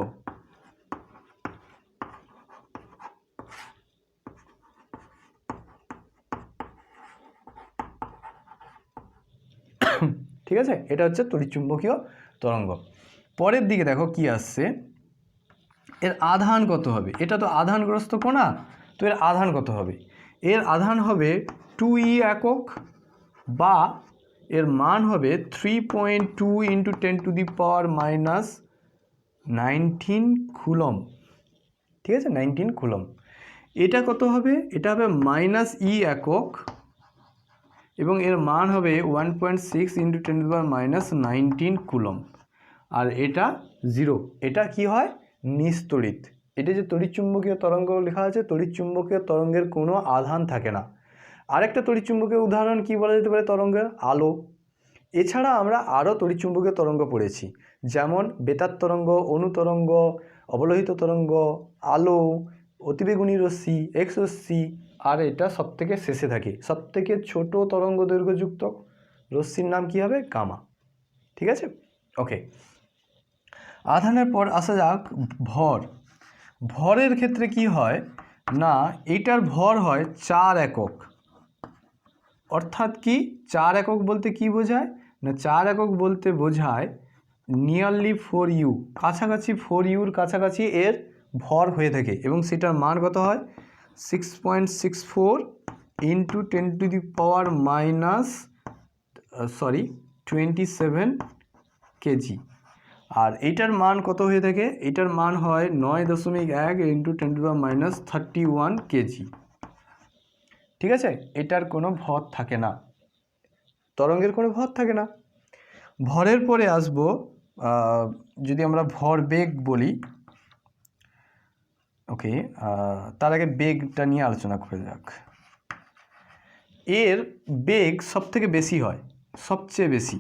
ঠিক আছে, এটা হচ্ছে তড়িৎচুম্বকীয় তরঙ্গ। পরের দিকে দেখো কি আসছে, এর আধান কত হবে, এটা তো আধানগ্রস্ত কণা, তো এর আধান কত হবে, এর আধান হবে 2e একক, বা এর মান হবে 3.2 × 10⁻⁻19 কুলম। ঠিক আছে, 19 কুলম। এটা কত হবে, এটা হবে -e একক, এবং এর মান হবে 1.6 × 10⁻⁻19 কুলম। আর এটা 0, এটা কি হয়, নিস্তড়িত। এটা যে তড়িৎচুম্বকীয় তরঙ্গ লেখা আছে, তড়িৎচুম্বকীয় তরঙ্গের কোনো আধান থাকে না। আরেকটা তড়িৎচুম্বকীয় উদাহরণ কি বলা যেতে পারে তরঙ্গের, আলো। এছাড়া আমরা আরও তড়িৎচুম্বকীয় তরঙ্গ পড়েছি, যেমন বেতার তরঙ্গ, অনুতরঙ্গ, অবলোহিত তরঙ্গ, আলো, অতিবেগুনি রশ্মি, এক্স রশ্মি, আর এটা সবথেকে শেষে থাকে সবথেকে ছোট তরঙ্গ দৈর্ঘ্যযুক্ত রশ্মির নাম কি হবে, গামা। ঠিক আছে, ওকে। আধানের পর আসা যাক ভর। ভরের ক্ষেত্রে কি হয় না, এইটার ভর হয় 4 একক। অর্থাৎ কি 4 একক বলতে কি বোঝায় না, 4 একক বলতে বোঝায় নিয়ারলি 4U, কাছাকাছি 4Uর কাছাকাছি এর ভর হয়ে থাকে, এবং সেটার মান কত হয় 6.64 × 10⁻27 কেজি। আর এইটার মান কত হয়ে থাকে, এইটার মান হয় 9.1 × 10⁻31 কেজি। ঠিক আছে, এটার কোনো ভর থাকে না, তরঙ্গের কোনো ভর থাকে না। ভরের পরে আসবো, যদি আমরা ভর বেগ বলি, ওকে, তার আগে বেগটা নিয়ে আলোচনা করা যাক। এর বেগ সবথেকে বেশি হয়, সবচেয়ে বেশি।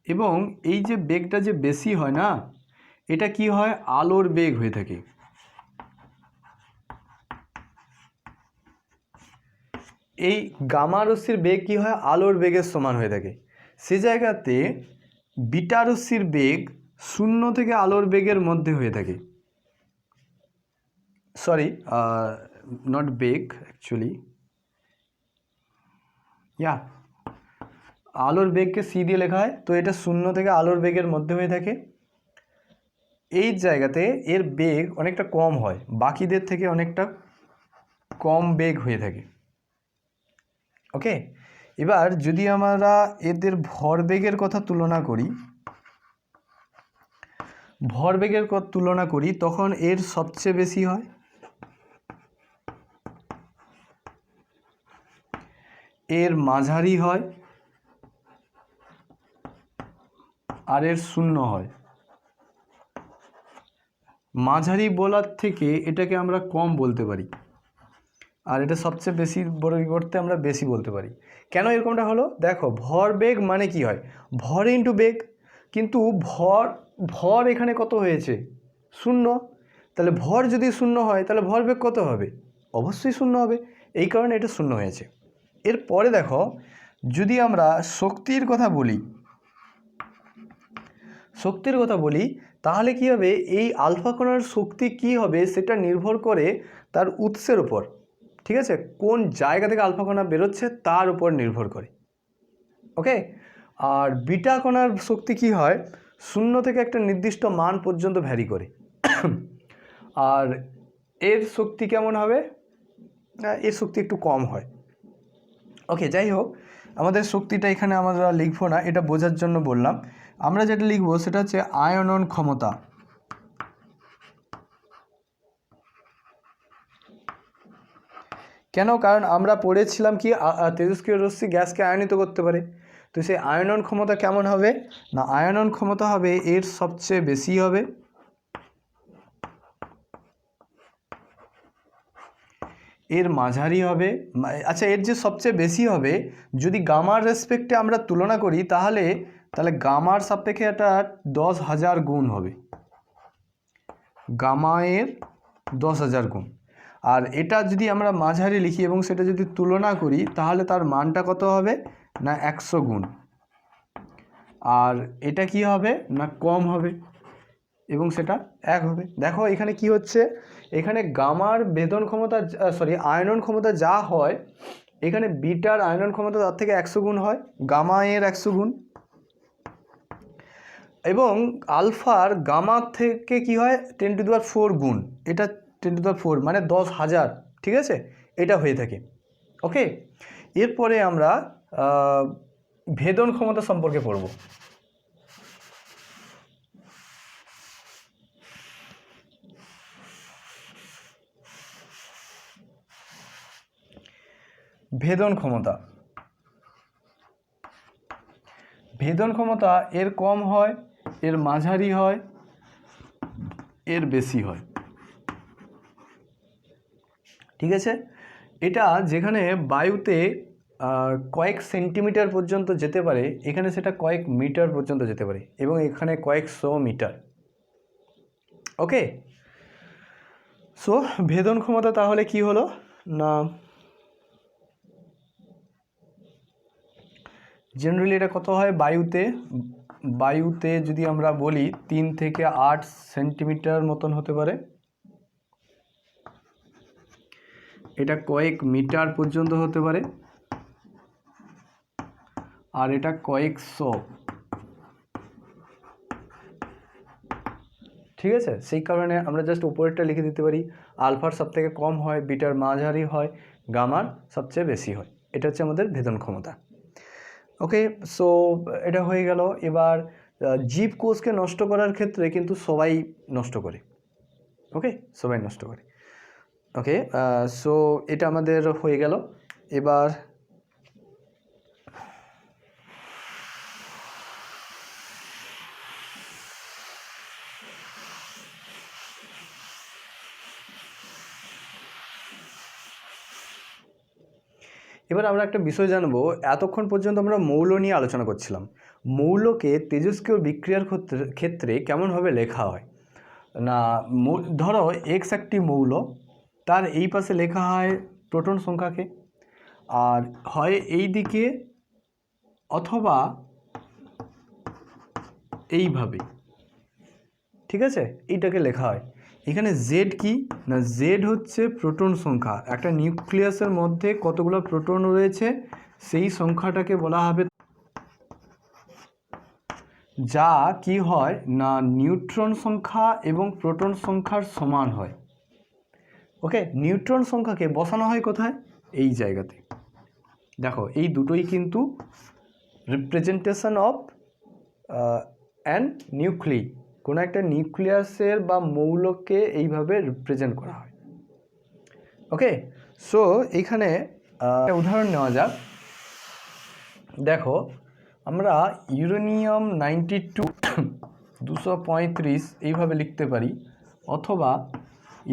এবং এই যে বেগটা যে বেশি হয় না, এটা কি হয়, আলোর বেগ হয়ে থাকে। এই গামা রশ্মির বেগ কি হয়, আলোর বেগের সমান হয়ে থাকে। সে জায়গাতে বিটা রশ্মির বেগ 0 থেকে আলোর বেগের মধ্যে হয়ে থাকে। সরি, নট বেগ অ্যাকচুয়ালি, আলোর বেগকে সি দিয়ে লেখা হয়, তো এটা 0 থেকে আলোর বেগের মধ্যে হয়ে থাকে। এই জায়গাতে এর বেগ অনেকটা কম হয়, বাকিদের থেকে অনেকটা কম বেগ হয়ে থাকে। ওকে, এবার যদি আমরা এদের ভরবেগের কথা তুলনা করি, তখন এর সবচেয়ে বেশি হয়, এর মাঝারি হয়, আর এর 0 হয়। মাঝারি বলার থেকে এটাকে আমরা কম বলতে পারি, আর এটা সবচেয়ে বেশি পরিবর্তে আমরা বেশি বলতে পারি। কেন এরকমটা হলো, দেখো ভরবেগ মানে কি হয়, ভর ইন্টু বেগ, কিন্তু ভর এখানে কত হয়েছে, 0। তাহলে ভর যদি 0 হয় তাহলে ভরবেগ কত হবে, অবশ্যই 0 হবে, এই কারণে এটা 0 হয়েছে। এরপরে দেখো, যদি আমরা শক্তির কথা বলি, তাহলে কি হবে, এই আলফা কণার শক্তি কি হবে সেটা নির্ভর করে তার উৎসের উপর, ঠিক আছে, কোন জায়গা থেকে আলফা কণা বেরোচ্ছে তার উপর নির্ভর করে। ওকে, আর বিটা কণার শক্তি কি হয়, 0 থেকে একটা নির্দিষ্ট মান পর্যন্ত ভ্যারি করে। আর এর শক্তি কেমন হবে, এর শক্তি একটু কম হয়। ওকে, যাই হোক, আমাদের শক্তিটা এখানে আমরা লিখবো না, এটা বোঝার জন্য বললাম। আমরা যেটা লিখবো সেটা হচ্ছে আয়নন ক্ষমতা। কেন, কারণ আমরা পড়েছিলাম কি তেজস্ক্রিয় রশ্মি গ্যাসকে আয়নিত করতে পারে। তো সেই আয়নন ক্ষমতা কেমন হবে না, আয়নন ক্ষমতা হবে এর সবচেয়ে বেশি হবে, এর মাঝারি হবে। আচ্ছা, এর যে সবচেয়ে বেশি হবে, যদি গামার রেসপেক্টে আমরা তুলনা করি তাহলে গামার সাপেক্ষে এটা 10,000 গুণ হবে, গামা এর 10,000 গুণ। আর এটা যদি আমরা মাঝারি লিখি এবং সেটা যদি তুলনা করি তাহলে তার মানটা কত হবে না 100 গুণ। আর এটা কি হবে না কম হবে এবং সেটা 1 হবে। দেখো এখানে কি হচ্ছে, এখানে গামার ভেদন ক্ষমতা, আয়নন ক্ষমতা যা হয়, এখানে বিটার আয়নন ক্ষমতা তার থেকে 100 গুণ হয়, গামা এর 100 গুণ। এবং আলফার গামার থেকে কি হয় 10⁴ গুণ, এটা 10⁴ মানে 10,000, ঠিক আছে, এটা হয়ে থাকে। ওকে, এরপরে আমরা ভেদন ক্ষমতা সম্পর্কে পড়ব। ভেদন ক্ষমতা এর কম হয়, এর মাঝারি হয়, এর বেশি হয়, ঠিক আছে। এটা যেখানে বায়ুতে কয়েক সেন্টিমিটার পর্যন্ত যেতে পারে, এখানে সেটা কয়েক মিটার পর্যন্ত যেতে পারে, এবং এখানে কয়েকশো মিটার। ওকে, সো ভেদন ক্ষমতা তাহলে কি হলো না, জেনারেলি এটা কত হয়, বায়ুতে যদি আমরা বলি 3 থেকে 8 সেন্টিমিটার মতন হতে পারে, এটা কয়েক মিটার পর্যন্ত হতে পারে, আর এটা কয়েকশো, ঠিক আছে। সেই কারণে আমরা জাস্ট উপরেরটা লিখে দিতে পারি, আলফার সব থেকে কম হয়, বিটার মাঝারি হয়, গামার সবচেয়ে বেশি হয়। এটা হচ্ছে আমাদের ভেদন ক্ষমতা। ওকে, সো এটা হয়ে গেল। এবার জীবকোষকে নষ্ট করার ক্ষেত্রে কিন্তু সবাই নষ্ট করে, ওকে, সবাই নষ্ট করে। ওকে, সো এটা আমাদের হয়ে গেল। এবার এবার আমরা একটা বিষয় জানবো, এতক্ষণ পর্যন্ত আমরা মৌল নিয়ে আলোচনা করছিলাম। মৌলকে তেজস্ক্রিয় বিক্রিয়ার ক্ষেত্রে কেমনভাবে লেখা হয় না, ধরো এক্স একটি মৌল, তার এই পাশে লেখা হয় প্রোটন সংখ্যাকে, আর হয় এই দিকে অথবা এইভাবে, ঠিক আছে, এইটাকে লেখা হয়। এখানে জেড কি না, জেড হচ্ছে প্রোটন সংখ্যা। একটা নিউক্লিয়াসের মধ্যে কতগুলো প্রোটন রয়েছে সেই সংখ্যাটাকে বলা হবে, যা কি হয় না নিউট্রন সংখ্যা এবং প্রোটন সংখ্যার সমান হয়। ওকে, নিউট্রন সংখ্যাকে বসানো হয় কোথায়, এই জায়গাতে। দেখো এই দুটোই কিন্তু রিপ্রেজেন্টেশন অফ অ্যান নিউক্লিয়াস, কোনো একটা নিউক্লিয়াসের বা মৌলকে এইভাবে রিপ্রেজেন্ট করা হয়। ওকে, সো এইখানে একটা উদাহরণ নেওয়া যাক। দেখো আমরা ইউরেনিয়াম 92 235 এইভাবে লিখতে পারি, অথবা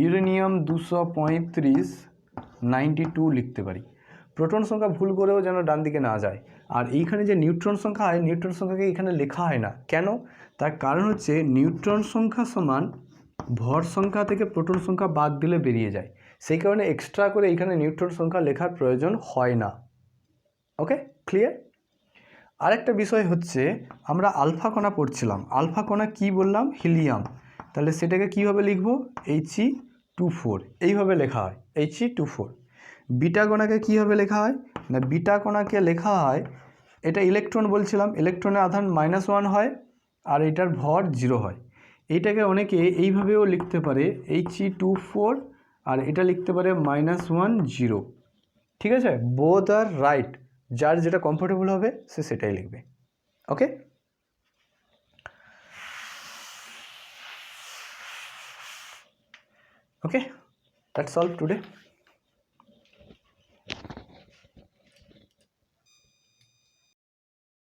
ইউরেনিয়াম 235 92 লিখতে পারি। প্রোটন সংখ্যা ভুল করেও যেন ডান দিকে না যায়। আর এইখানে যে নিউট্রন সংখ্যা হয়, নিউট্রন সংখ্যাকে এখানে লেখা হয় না। কেন? তার কারণ হচ্ছে নিউট্রন সংখ্যা সমান ভর সংখ্যা থেকে প্রোটন সংখ্যা বাদ দিলে বেরিয়ে যায়। সেই কারণে এক্সট্রা করে এইখানে নিউট্রন সংখ্যা লেখার প্রয়োজন হয় না। ওকে, ক্লিয়ার? আরেকটা বিষয় হচ্ছে, আমরা আলফা কণা পড়ছিলাম। আলফা কণা কি বললাম, হিলিয়াম। তাহলে সেটাকে কীভাবে লিখব, He24 এইভাবে লেখা হয়, He24। বিটা কণাকে কীভাবে লেখা হয় না, বিটা কণাকে লেখা হয়, এটা ইলেকট্রন বলছিলাম, ইলেকট্রনের আধান -1 হয় আর এটার ভর 0 হয়। এইটাকে অনেকে এইভাবেও লিখতে পারে, He24, আর এটা লিখতে পারে -1 0। ঠিক আছে, বোথ আর রাইট, যার যেটা কমফোর্টেবল হবে সে সেটাই লিখবে। ওকে, ওকে, দ্যাটস অল টুডে।